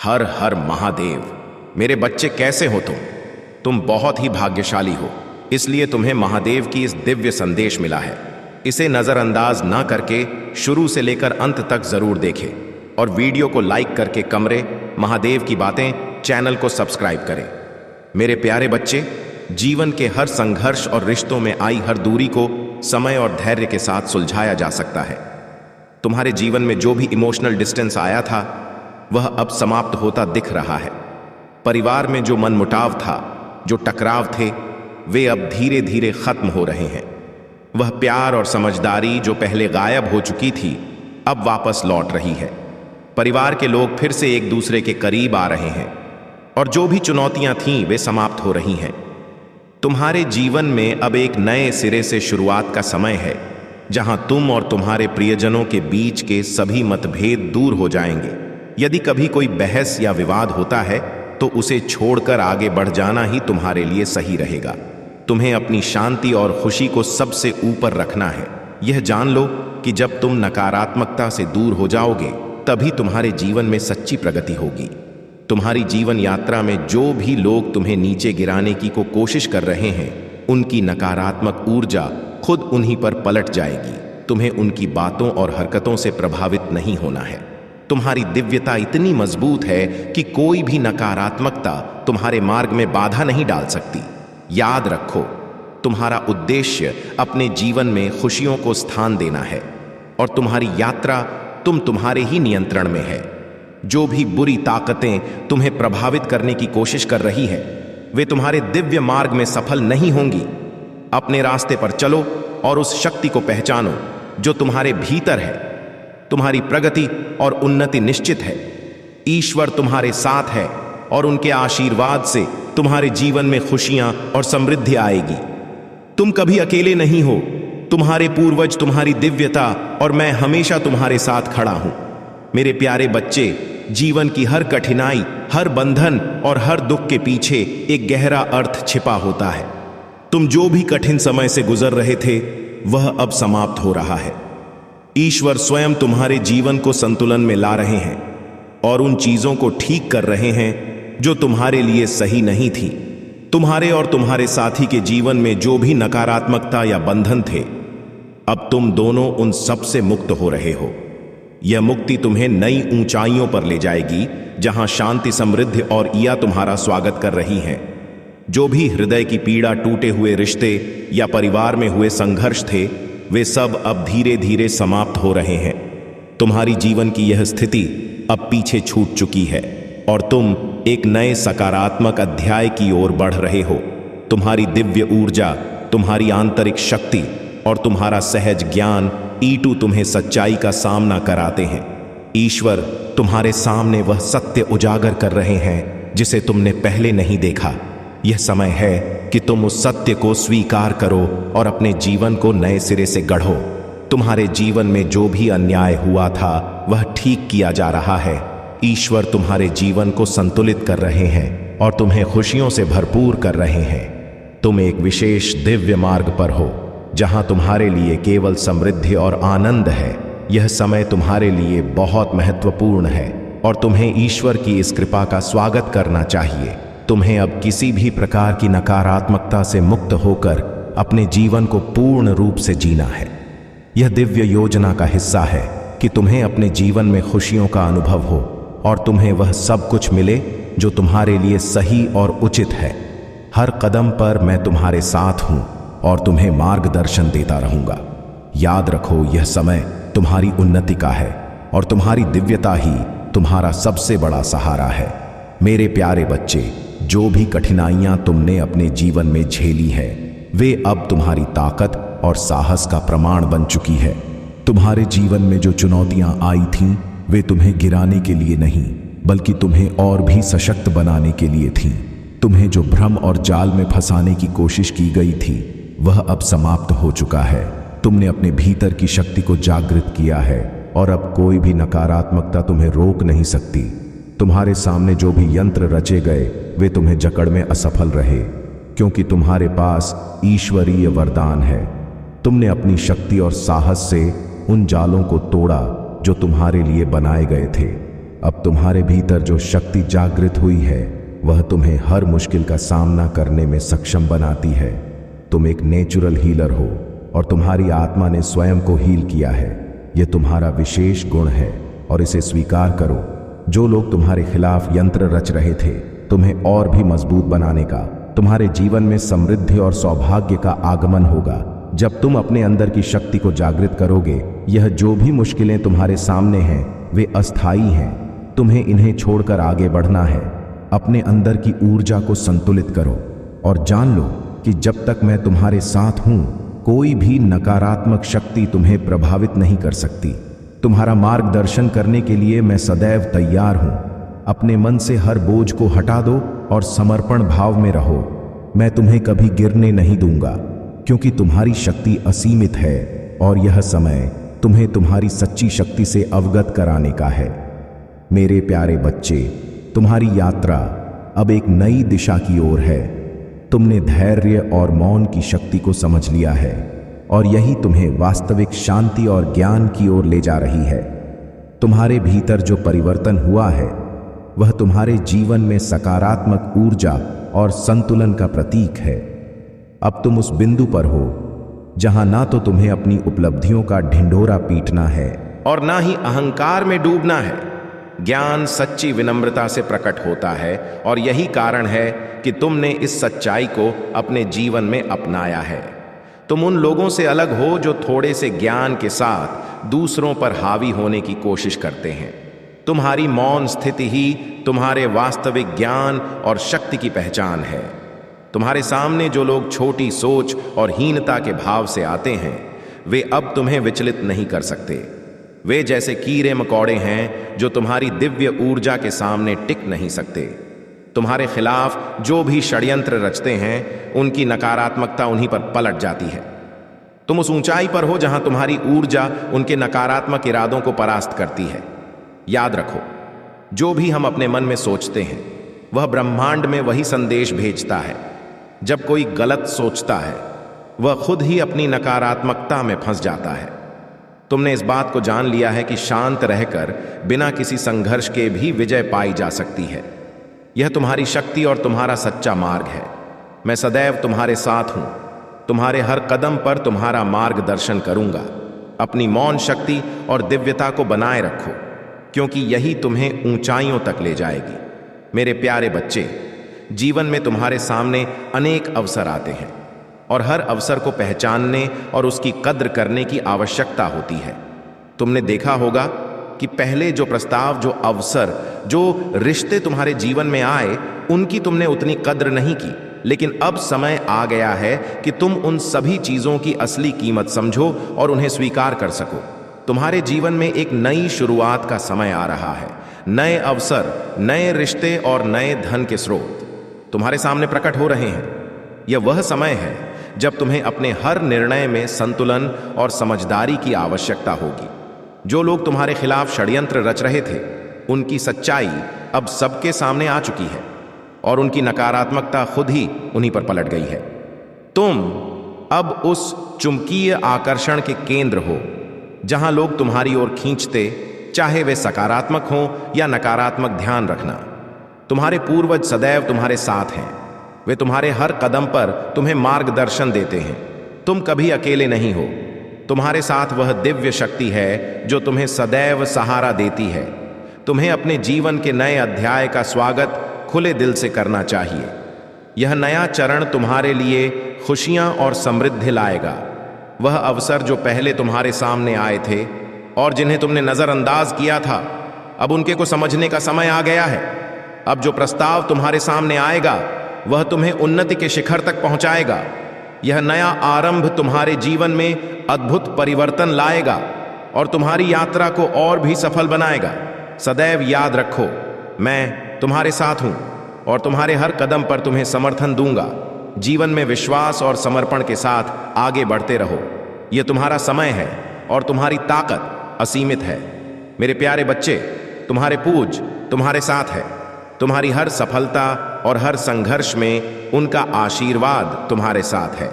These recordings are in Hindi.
हर हर महादेव। मेरे बच्चे कैसे हो तुम बहुत ही भाग्यशाली हो, इसलिए तुम्हें महादेव की इस दिव्य संदेश मिला है। इसे नजरअंदाज ना करके शुरू से लेकर अंत तक जरूर देखें और वीडियो को लाइक करके कमरे महादेव की बातें चैनल को सब्सक्राइब करें। मेरे प्यारे बच्चे, जीवन के हर संघर्ष और रिश्तों में आई हर दूरी को समय और धैर्य के साथ सुलझाया जा सकता है। तुम्हारे जीवन में जो भी इमोशनल डिस्टेंस आया था वह अब समाप्त होता दिख रहा है। परिवार में जो मनमुटाव था, जो टकराव थे, वे अब धीरे धीरे खत्म हो रहे हैं। वह प्यार और समझदारी जो पहले गायब हो चुकी थी अब वापस लौट रही है। परिवार के लोग फिर से एक दूसरे के करीब आ रहे हैं और जो भी चुनौतियां थीं वे समाप्त हो रही हैं। तुम्हारे जीवन में अब एक नए सिरे से शुरुआत का समय है, जहां तुम और तुम्हारे प्रियजनों के बीच के सभी मतभेद दूर हो जाएंगे। यदि कभी कोई बहस या विवाद होता है तो उसे छोड़कर आगे बढ़ जाना ही तुम्हारे लिए सही रहेगा। तुम्हें अपनी शांति और खुशी को सबसे ऊपर रखना है। यह जान लो कि जब तुम नकारात्मकता से दूर हो जाओगे तभी तुम्हारे जीवन में सच्ची प्रगति होगी। तुम्हारी जीवन यात्रा में जो भी लोग तुम्हें नीचे गिराने की कोशिश कर रहे हैं, उनकी नकारात्मक ऊर्जा खुद उन्हीं पर पलट जाएगी। तुम्हें उनकी बातों और हरकतों से प्रभावित नहीं होना है। तुम्हारी दिव्यता इतनी मजबूत है कि कोई भी नकारात्मकता तुम्हारे मार्ग में बाधा नहीं डाल सकती। याद रखो, तुम्हारा उद्देश्य अपने जीवन में खुशियों को स्थान देना है और तुम्हारी यात्रा तुम्हारे ही नियंत्रण में है। जो भी बुरी ताकतें तुम्हें प्रभावित करने की कोशिश कर रही है वे तुम्हारे दिव्य मार्ग में सफल नहीं होंगी। अपने रास्ते पर चलो और उस शक्ति को पहचानो जो तुम्हारे भीतर है। तुम्हारी प्रगति और उन्नति निश्चित है। ईश्वर तुम्हारे साथ है और उनके आशीर्वाद से तुम्हारे जीवन में खुशियां और समृद्धि आएगी। तुम कभी अकेले नहीं हो। तुम्हारे पूर्वज, तुम्हारी दिव्यता और मैं हमेशा तुम्हारे साथ खड़ा हूं। मेरे प्यारे बच्चे, जीवन की हर कठिनाई, हर बंधन और हर दुख के पीछे एक गहरा अर्थ छिपा होता है। तुम जो भी कठिन समय से गुजर रहे थे वह अब समाप्त हो रहा है। ईश्वर स्वयं तुम्हारे जीवन को संतुलन में ला रहे हैं और उन चीजों को ठीक कर रहे हैं जो तुम्हारे लिए सही नहीं थी। तुम्हारे और तुम्हारे साथी के जीवन में जो भी नकारात्मकता या बंधन थे, अब तुम दोनों उन सब से मुक्त हो रहे हो। यह मुक्ति तुम्हें नई ऊंचाइयों पर ले जाएगी, जहां शांति, समृद्धि और ईया तुम्हारा स्वागत कर रही हैं। जो भी हृदय की पीड़ा, टूटे हुए रिश्ते या परिवार में हुए संघर्ष थे, वे सब अब धीरे धीरे समाप्त हो रहे हैं। तुम्हारी जीवन की यह स्थिति अब पीछे छूट चुकी है और तुम एक नए सकारात्मक अध्याय की ओर बढ़ रहे हो। तुम्हारी दिव्य ऊर्जा, तुम्हारी आंतरिक शक्ति और तुम्हारा सहज ज्ञान ईटू तुम्हें सच्चाई का सामना कराते हैं। ईश्वर तुम्हारे सामने वह सत्य उजागर कर रहे हैं जिसे तुमने पहले नहीं देखा। यह समय है कि तुम उस सत्य को स्वीकार करो और अपने जीवन को नए सिरे से गढ़ो। तुम्हारे जीवन में जो भी अन्याय हुआ था वह ठीक किया जा रहा है। ईश्वर तुम्हारे जीवन को संतुलित कर रहे हैं और तुम्हें खुशियों से भरपूर कर रहे हैं। तुम एक विशेष दिव्य मार्ग पर हो जहां तुम्हारे लिए केवल समृद्धि और आनंद है। यह समय तुम्हारे लिए बहुत महत्वपूर्ण है और तुम्हें ईश्वर की इस कृपा का स्वागत करना चाहिए। तुम्हें अब किसी भी प्रकार की नकारात्मकता से मुक्त होकर अपने जीवन को पूर्ण रूप से जीना है। यह दिव्य योजना का हिस्सा है कि तुम्हें अपने जीवन में खुशियों का अनुभव हो और तुम्हें वह सब कुछ मिले जो तुम्हारे लिए सही और उचित है। हर कदम पर मैं तुम्हारे साथ हूं और तुम्हें मार्गदर्शन देता रहूंगा। याद रखो, यह समय तुम्हारी उन्नति का है और तुम्हारी दिव्यता ही तुम्हारा सबसे बड़ा सहारा है। मेरे प्यारे बच्चे, जो भी कठिनाइयां तुमने अपने जीवन में झेली है वे अब तुम्हारी ताकत और साहस का प्रमाण बन चुकी है। तुम्हारे जीवन में जो चुनौतियां आई थीं वे तुम्हें गिराने के लिए नहीं बल्कि तुम्हें और भी सशक्त बनाने के लिए थीं। तुम्हें जो भ्रम और जाल में फंसाने की कोशिश की गई थी वह अब समाप्त हो चुका है। तुमने अपने भीतर की शक्ति को जागृत किया है और अब कोई भी नकारात्मकता तुम्हें रोक नहीं सकती। तुम्हारे सामने जो भी यंत्र रचे गए वे तुम्हें जकड़ में असफल रहे, क्योंकि तुम्हारे पास ईश्वरीय वरदान है। तुमने अपनी शक्ति और साहस से उन जालों को तोड़ा जो तुम्हारे लिए बनाए गए थे। अब तुम्हारे भीतर जो शक्ति जागृत हुई है वह तुम्हें हर मुश्किल का सामना करने में सक्षम बनाती है। तुम एक नेचुरल हीलर हो और तुम्हारी आत्मा ने स्वयं को हील किया है। यह तुम्हारा विशेष गुण है और इसे स्वीकार करो। जो लोग तुम्हारे खिलाफ यंत्र रच रहे थे, तुम्हें और भी मजबूत बनाने का, तुम्हारे जीवन में समृद्धि और सौभाग्य का आगमन होगा जब तुम अपने अंदर की शक्ति को जागृत करोगे। यह जो भी मुश्किलें तुम्हारे सामने हैं वे अस्थायी हैं। तुम्हें इन्हें छोड़कर आगे बढ़ना है। अपने अंदर की ऊर्जा को संतुलित करो और जान लो कि जब तक मैं तुम्हारे साथ हूं, कोई भी नकारात्मक शक्ति तुम्हें प्रभावित नहीं कर सकती। तुम्हारा मार्गदर्शन करने के लिए मैं सदैव तैयार हूं। अपने मन से हर बोझ को हटा दो और समर्पण भाव में रहो। मैं तुम्हें कभी गिरने नहीं दूंगा, क्योंकि तुम्हारी शक्ति असीमित है और यह समय तुम्हें तुम्हारी सच्ची शक्ति से अवगत कराने का है। मेरे प्यारे बच्चे, तुम्हारी यात्रा अब एक नई दिशा की ओर है। तुमने धैर्य और मौन की शक्ति को समझ लिया है और यही तुम्हें वास्तविक शांति और ज्ञान की ओर ले जा रही है। तुम्हारे भीतर जो परिवर्तन हुआ है वह तुम्हारे जीवन में सकारात्मक ऊर्जा और संतुलन का प्रतीक है। अब तुम उस बिंदु पर हो जहां ना तो तुम्हें अपनी उपलब्धियों का ढिंढोरा पीटना है और ना ही अहंकार में डूबना है। ज्ञान सच्ची विनम्रता से प्रकट होता है और यही कारण है कि तुमने इस सच्चाई को अपने जीवन में अपनाया है। तुम उन लोगों से अलग हो जो थोड़े से ज्ञान के साथ दूसरों पर हावी होने की कोशिश करते हैं। तुम्हारी मौन स्थिति ही तुम्हारे वास्तविक ज्ञान और शक्ति की पहचान है। तुम्हारे सामने जो लोग छोटी सोच और हीनता के भाव से आते हैं, वे अब तुम्हें विचलित नहीं कर सकते। वे जैसे कीड़े मकोड़े हैं जो तुम्हारी दिव्य ऊर्जा के सामने टिक नहीं सकते। तुम्हारे खिलाफ जो भी षड्यंत्र रचते हैं, उनकी नकारात्मकता उन्हीं पर पलट जाती है। तुम उस ऊंचाई पर हो जहां तुम्हारी ऊर्जा उनके नकारात्मक इरादों को परास्त करती है। याद रखो, जो भी हम अपने मन में सोचते हैं वह ब्रह्मांड में वही संदेश भेजता है। जब कोई गलत सोचता है, वह खुद ही अपनी नकारात्मकता में फंस जाता है। तुमने इस बात को जान लिया है कि शांत रहकर बिना किसी संघर्ष के भी विजय पाई जा सकती है। यह तुम्हारी शक्ति और तुम्हारा सच्चा मार्ग है। मैं सदैव तुम्हारे साथ हूं। तुम्हारे हर कदम पर तुम्हारा मार्गदर्शन करूंगा। अपनी मौन शक्ति और दिव्यता को बनाए रखो, क्योंकि यही तुम्हें ऊंचाइयों तक ले जाएगी। मेरे प्यारे बच्चे, जीवन में तुम्हारे सामने अनेक अवसर आते हैं और हर अवसर को पहचानने और उसकी कद्र करने की आवश्यकता होती है। तुमने देखा होगा कि पहले जो प्रस्ताव, जो अवसर, जो रिश्ते तुम्हारे जीवन में आए, उनकी तुमने उतनी कद्र नहीं की। लेकिन अब समय आ गया है कि तुम उन सभी चीजों की असली कीमत समझो और उन्हें स्वीकार कर सको। तुम्हारे जीवन में एक नई शुरुआत का समय आ रहा है। नए अवसर, नए रिश्ते और नए धन के स्रोत तुम्हारे सामने प्रकट हो रहे हैं। यह वह समय है जब तुम्हें अपने हर निर्णय में संतुलन और समझदारी की आवश्यकता होगी। जो लोग तुम्हारे खिलाफ षड्यंत्र रच रहे थे, उनकी सच्चाई अब सबके सामने आ चुकी है और उनकी नकारात्मकता खुद ही उन्हीं पर पलट गई है। तुम अब उस चुंबकीय आकर्षण के केंद्र हो जहां लोग तुम्हारी ओर खींचते, चाहे वे सकारात्मक हों या नकारात्मक। ध्यान रखना, तुम्हारे पूर्वज सदैव तुम्हारे साथ हैं। वे तुम्हारे हर कदम पर तुम्हें मार्गदर्शन देते हैं। तुम कभी अकेले नहीं हो। तुम्हारे साथ वह दिव्य शक्ति है जो तुम्हें सदैव सहारा देती है। तुम्हें अपने जीवन के नए अध्याय का स्वागत खुले दिल से करना चाहिए। यह नया चरण तुम्हारे लिए खुशियां और समृद्धि लाएगा। वह अवसर जो पहले तुम्हारे सामने आए थे और जिन्हें तुमने नजरअंदाज किया था, अब उनके को समझने का समय आ गया है। अब जो प्रस्ताव तुम्हारे सामने आएगा, वह तुम्हें उन्नति के शिखर तक पहुंचाएगा। यह नया आरंभ तुम्हारे जीवन में अद्भुत परिवर्तन लाएगा और तुम्हारी यात्रा को और भी सफल बनाएगा। सदैव याद रखो, मैं तुम्हारे साथ हूं और तुम्हारे हर कदम पर तुम्हें समर्थन दूंगा। जीवन में विश्वास और समर्पण के साथ आगे बढ़ते रहो। यह तुम्हारा समय है और तुम्हारी ताकत असीमित है। मेरे प्यारे बच्चे, तुम्हारे पूज्य तुम्हारे साथ है। तुम्हारी हर सफलता और हर संघर्ष में उनका आशीर्वाद तुम्हारे साथ है।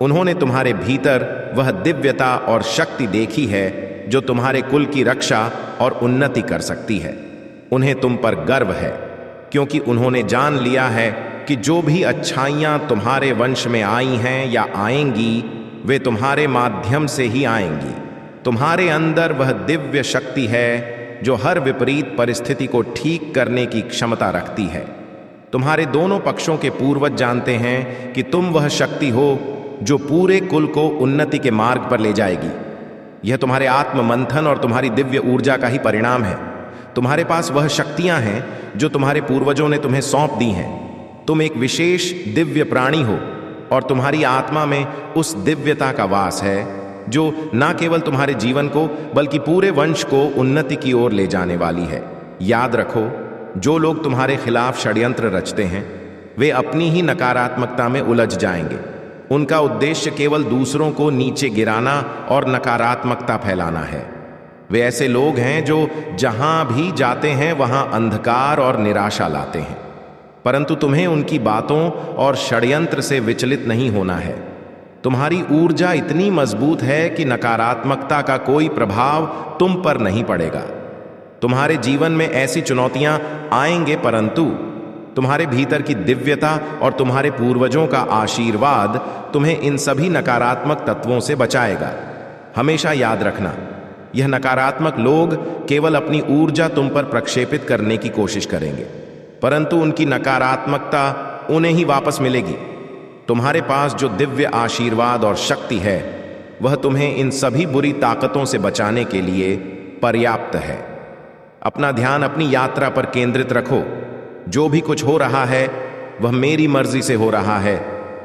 उन्होंने तुम्हारे भीतर वह दिव्यता और शक्ति देखी है जो तुम्हारे कुल की रक्षा और उन्नति कर सकती है। उन्हें तुम पर गर्व है, क्योंकि उन्होंने जान लिया है कि जो भी अच्छाइयाँ तुम्हारे वंश में आई हैं या आएंगी, वे तुम्हारे माध्यम से ही आएंगी। तुम्हारे अंदर वह दिव्य शक्ति है जो हर विपरीत परिस्थिति को ठीक करने की क्षमता रखती है। तुम्हारे दोनों पक्षों के पूर्वज जानते हैं कि तुम वह शक्ति हो जो पूरे कुल को उन्नति के मार्ग पर ले जाएगी। यह तुम्हारे आत्म मंथन और तुम्हारी दिव्य ऊर्जा का ही परिणाम है। तुम्हारे पास वह शक्तियां हैं जो तुम्हारे पूर्वजों ने तुम्हें सौंप दी हैं। तुम एक विशेष दिव्य प्राणी हो और तुम्हारी आत्मा में उस दिव्यता का वास है जो न केवल तुम्हारे जीवन को बल्कि पूरे वंश को उन्नति की ओर ले जाने वाली है। याद रखो, जो लोग तुम्हारे खिलाफ षड्यंत्र रचते हैं वे अपनी ही नकारात्मकता में उलझ जाएंगे। उनका उद्देश्य केवल दूसरों को नीचे गिराना और नकारात्मकता फैलाना है। वे ऐसे लोग हैं जो जहां भी जाते हैं वहां अंधकार और निराशा लाते हैं, परंतु तुम्हें उनकी बातों और षड्यंत्र से विचलित नहीं होना है। तुम्हारी ऊर्जा इतनी मजबूत है कि नकारात्मकता का कोई प्रभाव तुम पर नहीं पड़ेगा। तुम्हारे जीवन में ऐसी चुनौतियां आएंगे, परंतु तुम्हारे भीतर की दिव्यता और तुम्हारे पूर्वजों का आशीर्वाद तुम्हें इन सभी नकारात्मक तत्वों से बचाएगा। हमेशा याद रखना, यह नकारात्मक लोग केवल अपनी ऊर्जा तुम पर प्रक्षेपित करने की कोशिश करेंगे, परंतु उनकी नकारात्मकता उन्हें ही वापस मिलेगी। तुम्हारे पास जो दिव्य आशीर्वाद और शक्ति है वह तुम्हें इन सभी बुरी ताकतों से बचाने के लिए पर्याप्त है। अपना ध्यान अपनी यात्रा पर केंद्रित रखो। जो भी कुछ हो रहा है वह मेरी मर्जी से हो रहा है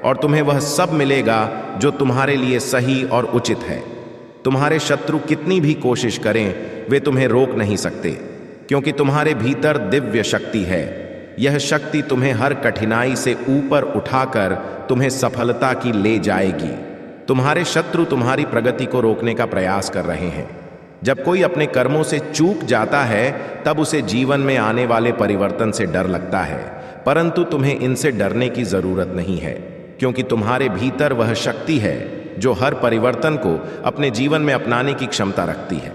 और तुम्हें वह सब मिलेगा जो तुम्हारे लिए सही और उचित है। तुम्हारे शत्रु कितनी भी कोशिश करें वे तुम्हें रोक नहीं सकते, क्योंकि तुम्हारे भीतर दिव्य शक्ति है। यह शक्ति तुम्हें हर कठिनाई से ऊपर उठाकर तुम्हें सफलता की ले जाएगी। तुम्हारे शत्रु तुम्हारी प्रगति को रोकने का प्रयास कर रहे हैं। जब कोई अपने कर्मों से चूक जाता है तब उसे जीवन में आने वाले परिवर्तन से डर लगता है, परंतु तुम्हें इनसे डरने की जरूरत नहीं है, क्योंकि तुम्हारे भीतर वह शक्ति है जो हर परिवर्तन को अपने जीवन में अपनाने की क्षमता रखती है।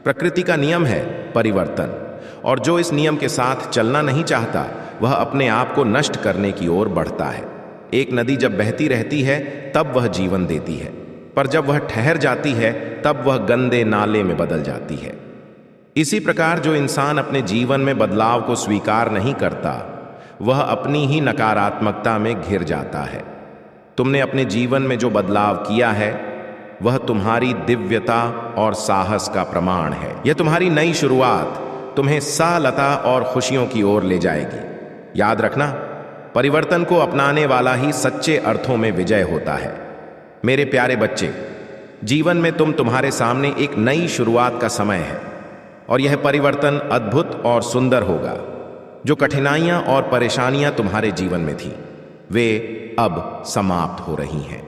प्रकृति का नियम है परिवर्तन, और जो इस नियम के साथ चलना नहीं चाहता वह अपने आप को नष्ट करने की ओर बढ़ता है। एक नदी जब बहती रहती है तब वह जीवन देती है, पर जब वह ठहर जाती है तब वह गंदे नाले में बदल जाती है। इसी प्रकार जो इंसान अपने जीवन में बदलाव को स्वीकार नहीं करता वह अपनी ही नकारात्मकता में घिर जाता है। तुमने अपने जीवन में जो बदलाव किया है वह तुम्हारी दिव्यता और साहस का प्रमाण है। यह तुम्हारी नई शुरुआत तुम्हें सालता और खुशियों की ओर ले जाएगी। याद रखना, परिवर्तन को अपनाने वाला ही सच्चे अर्थों में विजय होता है। मेरे प्यारे बच्चे, जीवन में तुम्हारे सामने एक नई शुरुआत का समय है और यह परिवर्तन अद्भुत और सुंदर होगा। जो कठिनाइयां और परेशानियां तुम्हारे जीवन में थी वे अब समाप्त हो रही हैं।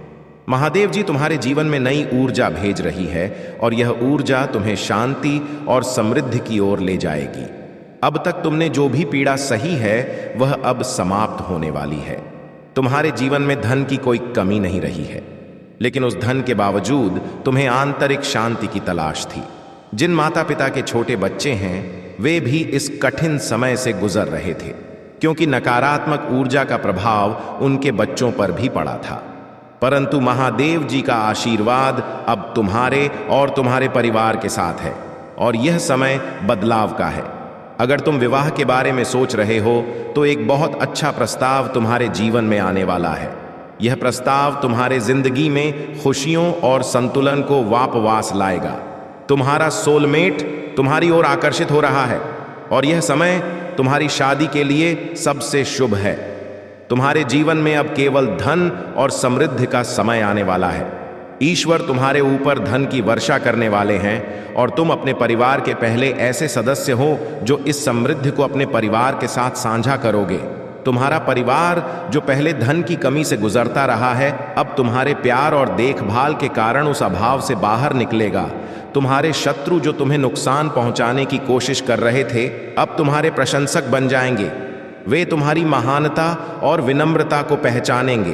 महादेव जी तुम्हारे जीवन में नई ऊर्जा भेज रही है और यह ऊर्जा तुम्हें शांति और समृद्धि की ओर ले जाएगी। अब तक तुमने जो भी पीड़ा सही है वह अब समाप्त होने वाली है। तुम्हारे जीवन में धन की कोई कमी नहीं रही है, लेकिन उस धन के बावजूद तुम्हें आंतरिक शांति की तलाश थी। जिन माता पिता के छोटे बच्चे हैं वे भी इस कठिन समय से गुजर रहे थे, क्योंकि नकारात्मक ऊर्जा का प्रभाव उनके बच्चों पर भी पड़ा था। परंतु महादेव जी का आशीर्वाद अब तुम्हारे और तुम्हारे परिवार के साथ है और यह समय बदलाव का है। अगर तुम विवाह के बारे में सोच रहे हो तो एक बहुत अच्छा प्रस्ताव तुम्हारे जीवन में आने वाला है। यह प्रस्ताव तुम्हारे जिंदगी में खुशियों और संतुलन को वापस लाएगा। तुम्हारा सोलमेट तुम्हारी ओर आकर्षित हो रहा है और यह समय तुम्हारी शादी के लिए सबसे शुभ है। तुम्हारे जीवन में अब केवल धन और समृद्धि का समय आने वाला है। ईश्वर तुम्हारे ऊपर धन की वर्षा करने वाले हैं और तुम अपने परिवार के पहले ऐसे सदस्य हो जो इस समृद्धि को अपने परिवार के साथ साझा करोगे। तुम्हारा परिवार जो पहले धन की कमी से गुजरता रहा है अब तुम्हारे प्यार और देखभाल के कारण उस अभाव से बाहर निकलेगा। तुम्हारे शत्रु जो तुम्हें नुकसान पहुंचाने की कोशिश कर रहे थे अब तुम्हारे प्रशंसक बन जाएंगे। वे तुम्हारी महानता और विनम्रता को पहचानेंगे,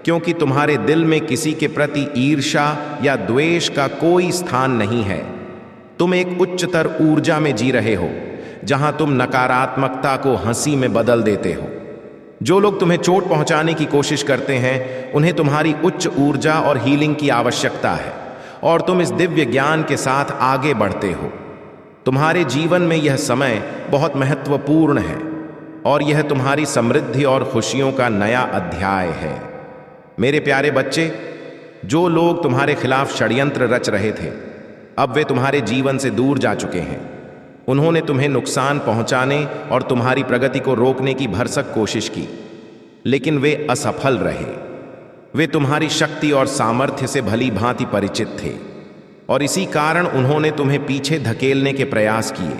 क्योंकि तुम्हारे दिल में किसी के प्रति ईर्ष्या या द्वेष का कोई स्थान नहीं है। तुम एक उच्चतर ऊर्जा में जी रहे हो जहां तुम नकारात्मकता को हंसी में बदल देते हो। जो लोग तुम्हें चोट पहुंचाने की कोशिश करते हैं, उन्हें तुम्हारी उच्च ऊर्जा और हीलिंग की आवश्यकता है, और तुम इस दिव्य ज्ञान के साथ आगे बढ़ते हो। तुम्हारे जीवन में यह समय बहुत महत्वपूर्ण है, और यह तुम्हारी समृद्धि और खुशियों का नया अध्याय है। मेरे प्यारे बच्चे, जो लोग तुम्हारे खिलाफ षड्यंत्र रच रहे थे, अब वे तुम्हारे जीवन से दूर जा चुके हैं। उन्होंने तुम्हें नुकसान पहुंचाने और तुम्हारी प्रगति को रोकने की भरसक कोशिश की, लेकिन वे असफल रहे। वे तुम्हारी शक्ति और सामर्थ्य से भली भांति परिचित थे, और इसी कारण उन्होंने तुम्हें पीछे धकेलने के प्रयास किए।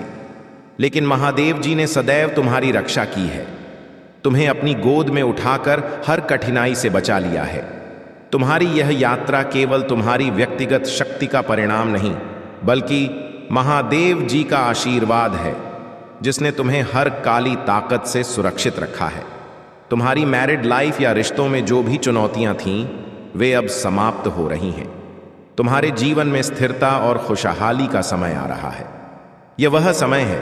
लेकिन महादेव जी ने सदैव तुम्हारी रक्षा की है, तुम्हें अपनी गोद में उठाकर हर कठिनाई से बचा लिया है। तुम्हारी यह यात्रा केवल तुम्हारी व्यक्तिगत शक्ति का परिणाम नहीं, बल्कि महादेव जी का आशीर्वाद है, जिसने तुम्हें हर काली ताकत से सुरक्षित रखा है। तुम्हारी मैरिड लाइफ या रिश्तों में जो भी चुनौतियां थीं, वे अब समाप्त हो रही हैं। तुम्हारे जीवन में स्थिरता और खुशहाली का समय आ रहा है। यह वह समय है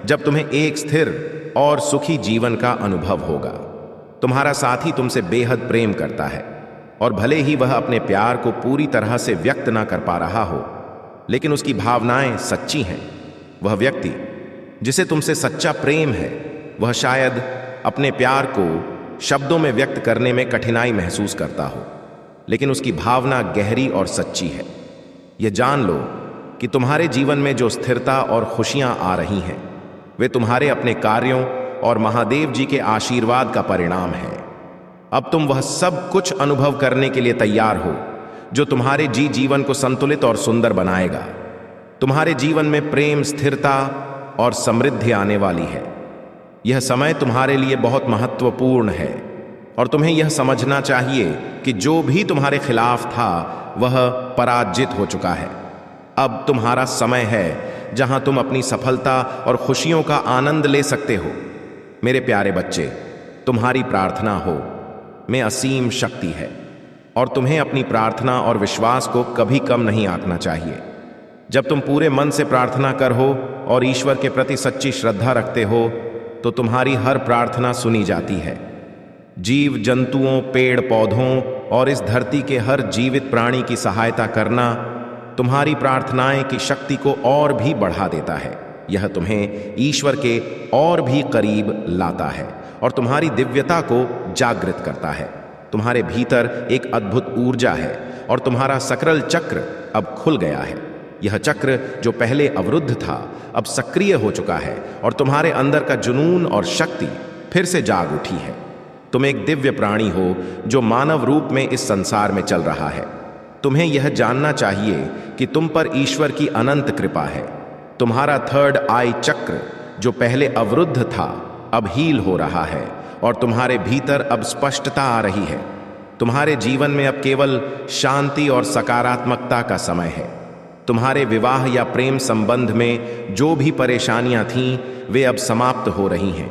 जब तुम्हें एक स्थिर और सुखी जीवन का अनुभव होगा। तुम्हारा साथी तुमसे बेहद प्रेम करता है, और भले ही वह अपने प्यार को पूरी तरह से व्यक्त ना कर पा रहा हो, लेकिन उसकी भावनाएं सच्ची हैं। वह व्यक्ति जिसे तुमसे सच्चा प्रेम है, वह शायद अपने प्यार को शब्दों में व्यक्त करने में कठिनाई महसूस करता हो, लेकिन उसकी भावना गहरी और सच्ची है। यह जान लो कि तुम्हारे जीवन में जो स्थिरता और खुशियां आ रही हैं, वे तुम्हारे अपने कार्यों और महादेव जी के आशीर्वाद का परिणाम है। अब तुम वह सब कुछ अनुभव करने के लिए तैयार हो जो तुम्हारे जीवन को संतुलित और सुंदर बनाएगा। तुम्हारे जीवन में प्रेम, स्थिरता और समृद्धि आने वाली है। यह समय तुम्हारे लिए बहुत महत्वपूर्ण है, और तुम्हें यह समझना चाहिए कि जो भी तुम्हारे खिलाफ था, वह पराजित हो चुका है। अब तुम्हारा समय है जहां तुम अपनी सफलता और खुशियों का आनंद ले सकते हो। मेरे प्यारे बच्चे, तुम्हारी प्रार्थना हो में असीम शक्ति है, और तुम्हें अपनी प्रार्थना और विश्वास को कभी कम नहीं आंकना चाहिए। जब तुम पूरे मन से प्रार्थना कर हो और ईश्वर के प्रति सच्ची श्रद्धा रखते हो, तो तुम्हारी हर प्रार्थना सुनी जाती है। जीव जंतुओं, पेड़ पौधों और इस धरती के हर जीवित प्राणी की सहायता करना तुम्हारी प्रार्थनाएं की शक्ति को और भी बढ़ा देता है। यह तुम्हें ईश्वर के और भी करीब लाता है और तुम्हारी दिव्यता को जागृत करता है। तुम्हारे भीतर एक अद्भुत ऊर्जा है, और तुम्हारा सकरल चक्र अब खुल गया है। यह चक्र जो पहले अवरुद्ध था, अब सक्रिय हो चुका है, और तुम्हारे अंदर का जुनून और शक्ति फिर से जाग उठी है। तुम एक दिव्य प्राणी हो जो मानव रूप में इस संसार में चल रहा है। तुम्हें यह जानना चाहिए कि तुम पर ईश्वर की अनंत कृपा है। तुम्हारा थर्ड आई चक्र जो पहले अवरुद्ध था, अब हील हो रहा है, और तुम्हारे भीतर अब स्पष्टता आ रही है। तुम्हारे जीवन में अब केवल शांति और सकारात्मकता का समय है। तुम्हारे विवाह या प्रेम संबंध में जो भी परेशानियां थीं, वे अब समाप्त हो रही हैं।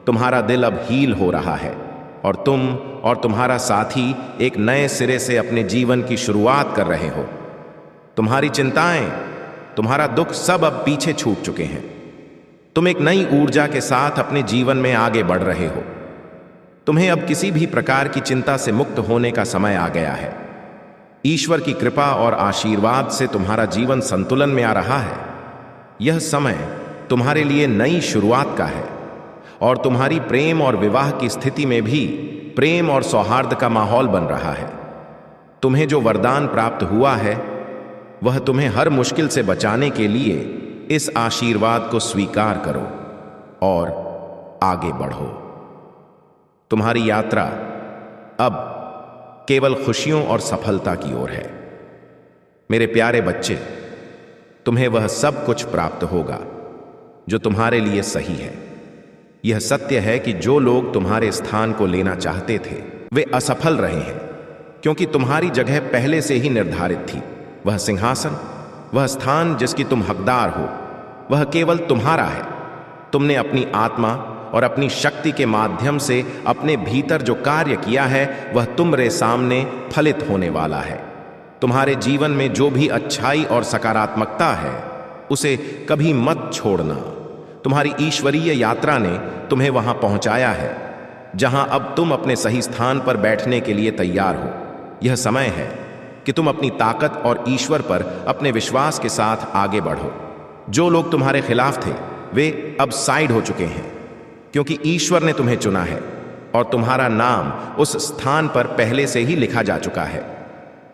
तुम्हारा दिल अब हील हो रहा है, और तुम और तुम्हारा साथी एक नए सिरे से अपने जीवन की शुरुआत कर रहे हो। तुम्हारी चिंताएं, तुम्हारा दुख सब अब पीछे छूट चुके हैं। तुम एक नई ऊर्जा के साथ अपने जीवन में आगे बढ़ रहे हो। तुम्हें अब किसी भी प्रकार की चिंता से मुक्त होने का समय आ गया है। ईश्वर की कृपा और आशीर्वाद से तुम्हारा जीवन संतुलन में आ रहा है। यह समय तुम्हारे लिए नई शुरुआत का है, और तुम्हारी प्रेम और विवाह की स्थिति में भी प्रेम और सौहार्द का माहौल बन रहा है। तुम्हें जो वरदान प्राप्त हुआ है, वह तुम्हें हर मुश्किल से बचाने के लिए इस आशीर्वाद को स्वीकार करो और आगे बढ़ो। तुम्हारी यात्रा अब केवल खुशियों और सफलता की ओर है। मेरे प्यारे बच्चे, तुम्हें वह सब कुछ प्राप्त होगा जो तुम्हारे लिए सही है। यह सत्य है कि जो लोग तुम्हारे स्थान को लेना चाहते थे, वे असफल रहे हैं, क्योंकि तुम्हारी जगह पहले से ही निर्धारित थी। वह सिंहासन, वह स्थान जिसकी तुम हकदार हो, वह केवल तुम्हारा है। तुमने अपनी आत्मा और अपनी शक्ति के माध्यम से अपने भीतर जो कार्य किया है, वह तुम्हारे सामने फलित होने वाला है। तुम्हारे जीवन में जो भी अच्छाई और सकारात्मकता है, उसे कभी मत छोड़ना। तुम्हारी ईश्वरीय यात्रा ने तुम्हें वहां पहुंचाया है, जहां अब तुम अपने सही स्थान पर बैठने के लिए तैयार हो। यह समय है कि तुम अपनी ताकत और ईश्वर पर अपने विश्वास के साथ आगे बढ़ो। जो लोग तुम्हारे खिलाफ थे वे अब साइड हो चुके हैं, क्योंकि ईश्वर ने तुम्हें चुना है और तुम्हारा नाम उस स्थान पर पहले से ही लिखा जा चुका है।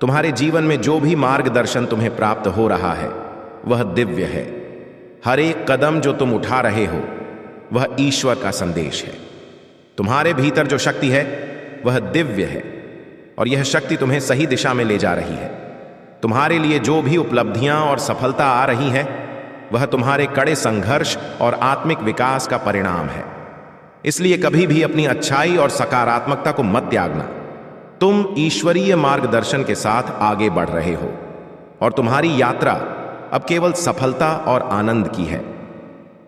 तुम्हारे जीवन में जो भी मार्गदर्शन तुम्हें प्राप्त हो रहा है वह दिव्य है। हर एक कदम जो तुम उठा रहे हो वह ईश्वर का संदेश है। तुम्हारे भीतर जो शक्ति है वह दिव्य है और यह शक्ति तुम्हें सही दिशा में ले जा रही है। तुम्हारे लिए जो भी उपलब्धियां और सफलता आ रही है वह तुम्हारे कड़े संघर्ष और आत्मिक विकास का परिणाम है। इसलिए कभी भी अपनी अच्छाई और सकारात्मकता को मत त्यागना। तुम ईश्वरीय मार्गदर्शन के साथ आगे बढ़ रहे हो और तुम्हारी यात्रा अब केवल सफलता और आनंद की है।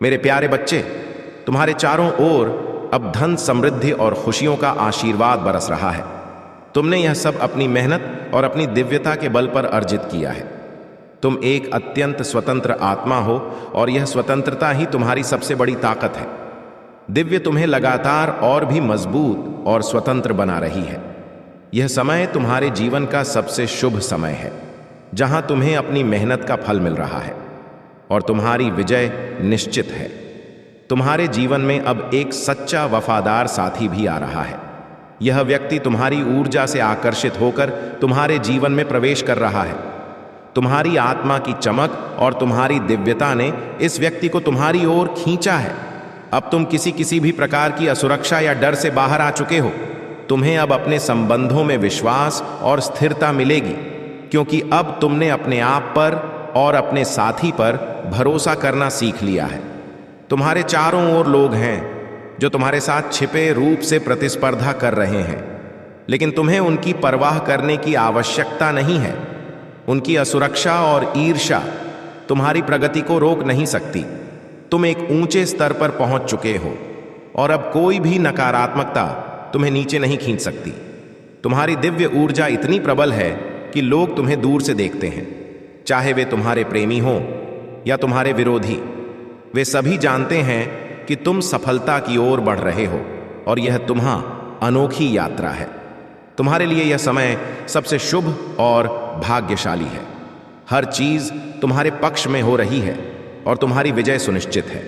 मेरे प्यारे बच्चे, तुम्हारे चारों ओर अब धन, समृद्धि और खुशियों का आशीर्वाद बरस रहा है। तुमने यह सब अपनी मेहनत और अपनी दिव्यता के बल पर अर्जित किया है। तुम एक अत्यंत स्वतंत्र आत्मा हो और यह स्वतंत्रता ही तुम्हारी सबसे बड़ी ताकत है। दिव्य तुम्हें लगातार और भी मजबूत और स्वतंत्र बना रही है। यह समय तुम्हारे जीवन का सबसे शुभ समय है, जहां तुम्हें अपनी मेहनत का फल मिल रहा है और तुम्हारी विजय निश्चित है। तुम्हारे जीवन में अब एक सच्चा वफादार साथी भी आ रहा है। यह व्यक्ति तुम्हारी ऊर्जा से आकर्षित होकर तुम्हारे जीवन में प्रवेश कर रहा है। तुम्हारी आत्मा की चमक और तुम्हारी दिव्यता ने इस व्यक्ति को तुम्हारी ओर खींचा है। अब तुम किसी भी प्रकार की असुरक्षा या डर से बाहर आ चुके हो। तुम्हें अब अपने संबंधों में विश्वास और स्थिरता मिलेगी, क्योंकि अब तुमने अपने आप पर और अपने साथी पर भरोसा करना सीख लिया है। तुम्हारे चारों ओर लोग हैं जो तुम्हारे साथ छिपे रूप से प्रतिस्पर्धा कर रहे हैं, लेकिन तुम्हें उनकी परवाह करने की आवश्यकता नहीं है। उनकी असुरक्षा और ईर्ष्या तुम्हारी प्रगति को रोक नहीं सकती। तुम एक ऊंचे स्तर पर पहुंच चुके हो और अब कोई भी नकारात्मकता तुम्हें नीचे नहीं खींच सकती। तुम्हारी दिव्य ऊर्जा इतनी प्रबल है कि लोग तुम्हें दूर से देखते हैं, चाहे वे तुम्हारे प्रेमी हों या तुम्हारे विरोधी। वे सभी जानते हैं कि तुम सफलता की ओर बढ़ रहे हो और यह तुम्हारी अनोखी यात्रा है। तुम्हारे लिए यह समय सबसे शुभ और भाग्यशाली है। हर चीज तुम्हारे पक्ष में हो रही है और तुम्हारी विजय सुनिश्चित है।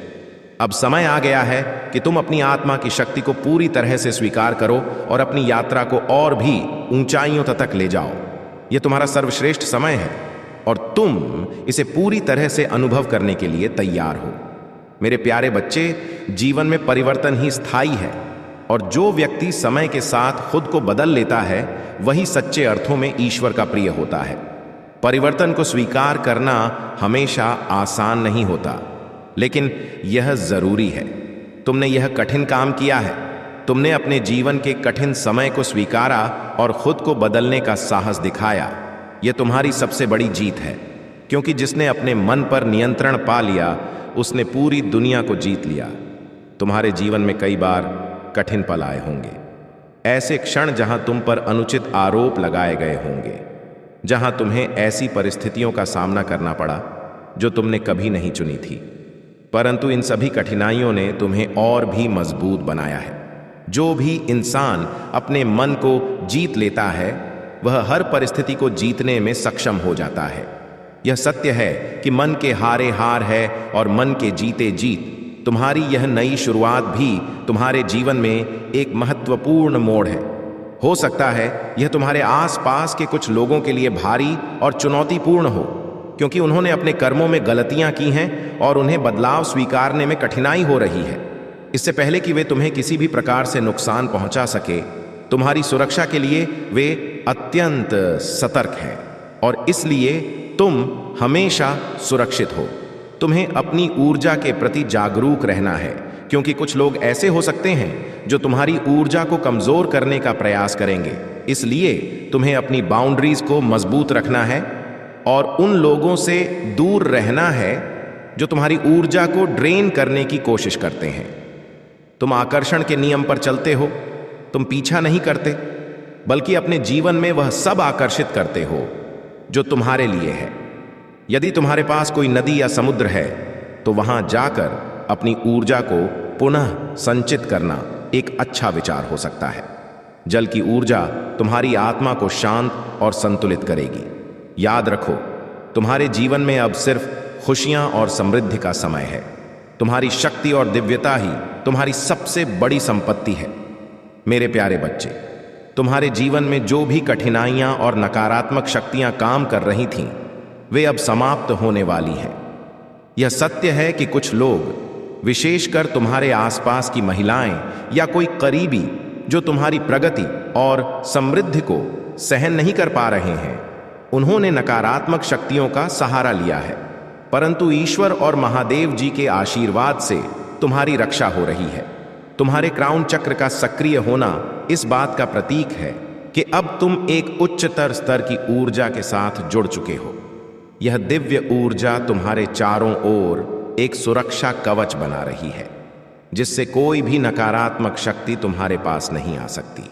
अब समय आ गया है कि तुम अपनी आत्मा की शक्ति को पूरी तरह से स्वीकार करो और अपनी यात्रा को और भी ऊंचाइयों तक ले जाओ। यह तुम्हारा सर्वश्रेष्ठ समय है और तुम इसे पूरी तरह से अनुभव करने के लिए तैयार हो। मेरे प्यारे बच्चे, जीवन में परिवर्तन ही स्थायी है और जो व्यक्ति समय के साथ खुद को बदल लेता है वही सच्चे अर्थों में ईश्वर का प्रिय होता है। परिवर्तन को स्वीकार करना हमेशा आसान नहीं होता, लेकिन यह जरूरी है। तुमने यह कठिन काम किया है। तुमने अपने जीवन के कठिन समय को स्वीकारा और खुद को बदलने का साहस दिखाया। यह तुम्हारी सबसे बड़ी जीत है, क्योंकि जिसने अपने मन पर नियंत्रण पा लिया उसने पूरी दुनिया को जीत लिया। तुम्हारे जीवन में कई बार कठिन पल आए होंगे, ऐसे क्षण जहां तुम पर अनुचित आरोप लगाए गए होंगे, जहां तुम्हें ऐसी परिस्थितियों का सामना करना पड़ा जो तुमने कभी नहीं चुनी थी। परंतु इन सभी कठिनाइयों ने तुम्हें और भी मजबूत बनाया है। जो भी इंसान अपने मन को जीत लेता है वह हर परिस्थिति को जीतने में सक्षम हो जाता है। यह सत्य है कि मन के हारे हार है और मन के जीते जीत। तुम्हारी यह नई शुरुआत भी तुम्हारे जीवन में एक महत्वपूर्ण मोड़ है। हो सकता है यह तुम्हारे आसपास के कुछ लोगों के लिए भारी और चुनौतीपूर्ण हो, क्योंकि उन्होंने अपने कर्मों में गलतियां की हैं और उन्हें बदलाव स्वीकारने में कठिनाई हो रही है। इससे पहले कि वे तुम्हें किसी भी प्रकार से नुकसान पहुंचा सके, तुम्हारी सुरक्षा के लिए वे अत्यंत सतर्क हैं और इसलिए तुम हमेशा सुरक्षित हो। तुम्हें अपनी ऊर्जा के प्रति जागरूक रहना है, क्योंकि कुछ लोग ऐसे हो सकते हैं जो तुम्हारी ऊर्जा को कमजोर करने का प्रयास करेंगे। इसलिए तुम्हें अपनी बाउंड्रीज को मजबूत रखना है और उन लोगों से दूर रहना है जो तुम्हारी ऊर्जा को ड्रेन करने की कोशिश करते हैं। तुम आकर्षण के नियम पर चलते हो। तुम पीछा नहीं करते, बल्कि अपने जीवन में वह सब आकर्षित करते हो जो तुम्हारे लिए है। यदि तुम्हारे पास कोई नदी या समुद्र है तो वहां जाकर अपनी ऊर्जा को पुनः संचित करना एक अच्छा विचार हो सकता है। जल की ऊर्जा तुम्हारी आत्मा को शांत और संतुलित करेगी। याद रखो, तुम्हारे जीवन में अब सिर्फ खुशियां और समृद्धि का समय है। तुम्हारी शक्ति और दिव्यता ही तुम्हारी सबसे बड़ी संपत्ति है। मेरे प्यारे बच्चे, तुम्हारे जीवन में जो भी कठिनाइयां और नकारात्मक शक्तियां काम कर रही थीं, वे अब समाप्त होने वाली हैं। यह सत्य है कि कुछ लोग, विशेषकर तुम्हारे आसपास की महिलाएं या कोई करीबी, जो तुम्हारी प्रगति और समृद्धि को सहन नहीं कर पा रहे हैं, उन्होंने नकारात्मक शक्तियों का सहारा लिया है। परंतु ईश्वर और महादेव जी के आशीर्वाद से तुम्हारी रक्षा हो रही है। तुम्हारे क्राउन चक्र का सक्रिय होना इस बात का प्रतीक है कि अब तुम एक उच्चतर स्तर की ऊर्जा के साथ जुड़ चुके हो। यह दिव्य ऊर्जा तुम्हारे चारों ओर एक सुरक्षा कवच बना रही है, जिससे कोई भी नकारात्मक शक्ति तुम्हारे पास नहीं आ सकती।